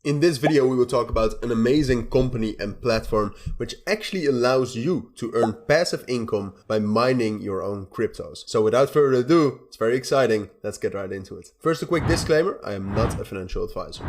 In this video, we will talk about an amazing company and platform which actually allows you to earn passive income by mining your own cryptos. So without further ado, it's very exciting. Let's get right into it. First, a quick disclaimer. I am not a financial advisor.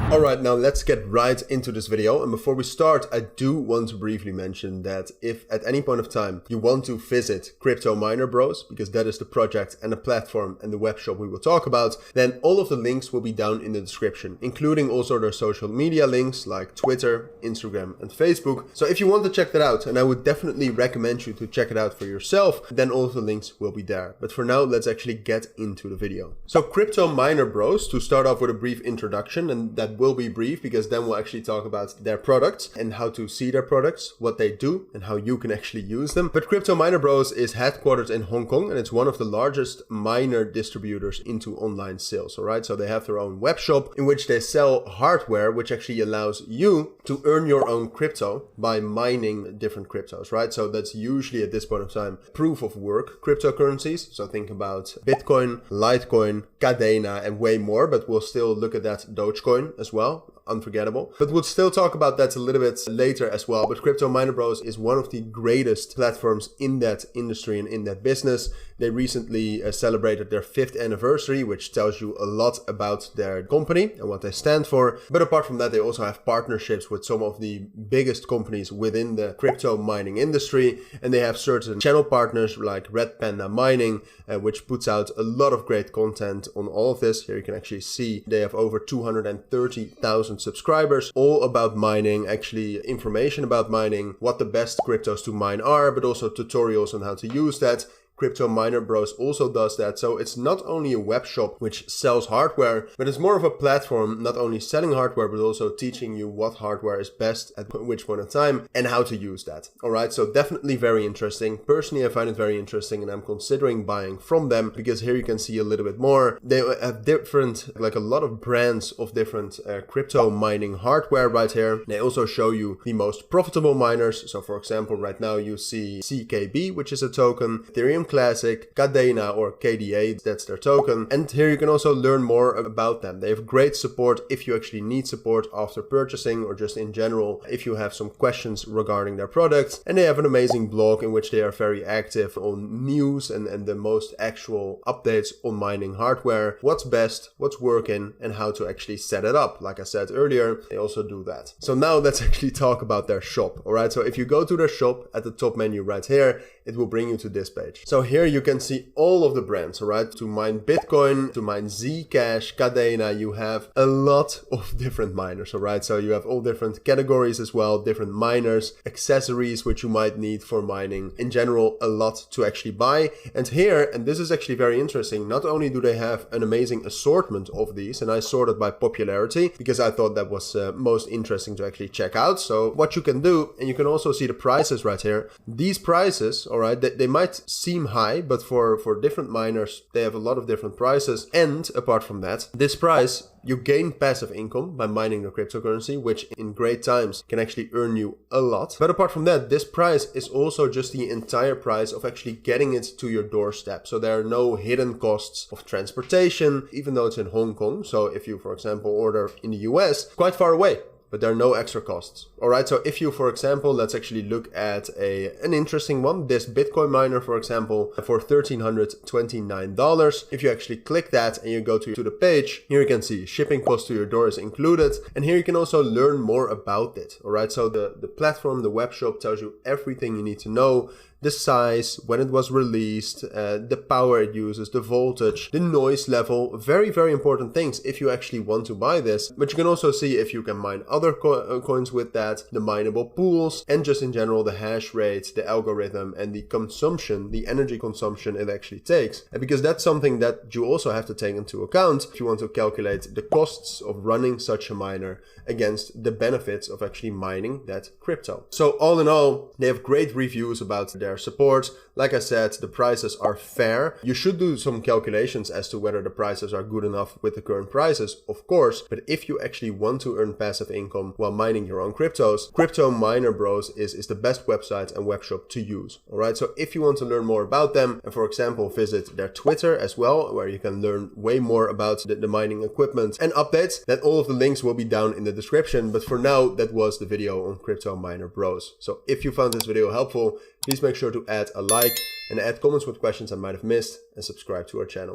Alright, now let's get right into this video. And before we start, I do want to briefly mention that if at any point of time you want to visit Crypto Miner Bros, because that is the project and the platform and the web shop we will talk about, then all of the links will be down in the description, including also their social media links like Twitter, Instagram, and Facebook. So if you want to check that out, and I would definitely recommend you to check it out for yourself, then all of the links will be there. But for now, let's actually get into the video. So Crypto Miner Bros, to start off with a brief introduction, and that will be brief because then we'll actually talk about their products and how to see their products, what they do, and how you can actually use them. But Crypto Miner Bros is headquartered in Hong Kong, and it's one of the largest miner distributors into online sales. All right, so they have their own web shop in which they sell hardware, which actually allows you to earn your own crypto by mining different cryptos, right? So that's usually at this point of time proof of work cryptocurrencies. So think about Bitcoin, Litecoin, Cadena, and way more, but we'll still look at that Dogecoin as well. Unforgettable. But we'll still talk about that a little bit later as well. But Crypto Miner Bros is one of the greatest platforms in that industry and in that business. They recently celebrated their 5th anniversary, which tells you a lot about their company and what they stand for. But apart from that, they also have partnerships with some of the biggest companies within the crypto mining industry. And they have certain channel partners like Panda Mining, which puts out a lot of great content on all of this. Here you can actually see they have over 230,000 subscribers, all about mining, actually information about mining, what the best cryptos to mine are, but also tutorials on how to use that. Crypto Miner Bros also does that. So it's not only a web shop which sells hardware, but it's more of a platform not only selling hardware, but also teaching you what hardware is best at which point in time and how to use that. All right, so definitely very interesting. Personally, I find it very interesting and I'm considering buying from them because here you can see a little bit more. They have different, like a lot of brands of different crypto mining hardware right here. They also show you the most profitable miners. So for example, right now you see CKB, which is a token, Ethereum Classic, Cadena or KDA, that's their token. And here you can also learn more about them. They have great support if you actually need support after purchasing or just in general if you have some questions regarding their products. And they have an amazing blog in which they are very active on news and the most actual updates on mining hardware, what's best, what's working, and how to actually set it up. Like I said earlier, they also do that. So now let's actually talk about their shop. All right, so if you go to their shop at the top menu right here, it will bring you to this page. So here you can see all of the brands, all right? To mine Bitcoin, to mine Zcash, Cadena, you have a lot of different miners, all right? So you have all different categories as well, different miners, accessories which you might need for mining. In general, a lot to actually buy. And here, and this is actually very interesting, not only do they have an amazing assortment of these, and I sorted by popularity because I thought that was most interesting to actually check out. So what you can do, and you can also see the prices right here. These prices, all right, they might seem high, but for different miners, they have a lot of different prices. And apart from that, this price, you gain passive income by mining the cryptocurrency, which in great times can actually earn you a lot. But apart from that, this price is also just the entire price of actually getting it to your doorstep. So there are no hidden costs of transportation, even though it's in Hong Kong. So if you, for example, order in the US, quite far away, but there are no extra costs. All right, so if you, for example, let's actually look at an interesting one, this Bitcoin miner, for example, for $1,329. If you actually click that and you go to the page, here you can see shipping cost to your door is included. And here you can also learn more about it. All right, so the platform, the web shop tells you everything you need to know. The size, when it was released, the power it uses, the voltage, the noise level, very, very important things if you actually want to buy this. But you can also see if you can mine other coins with that, the mineable pools, and just in general the hash rate, the algorithm, and the consumption, the energy consumption it actually takes. And because that's something that you also have to take into account if you want to calculate the costs of running such a miner against the benefits of actually mining that crypto. So all in all, they have great reviews about their their support. Like I said, the prices are fair. You should do some calculations as to whether the prices are good enough with the current prices, of course, but if you actually want to earn passive income while mining your own cryptos, Crypto Miner Bros is the best website and webshop to use. Alright, so if you want to learn more about them, and for example visit their Twitter as well, where you can learn way more about the mining equipment and updates, then all of the links will be down in the description. But for now, that was the video on Crypto Miner Bros. So if you found this video helpful, please make sure to add a like and add comments with questions I might have missed, and subscribe to our channel.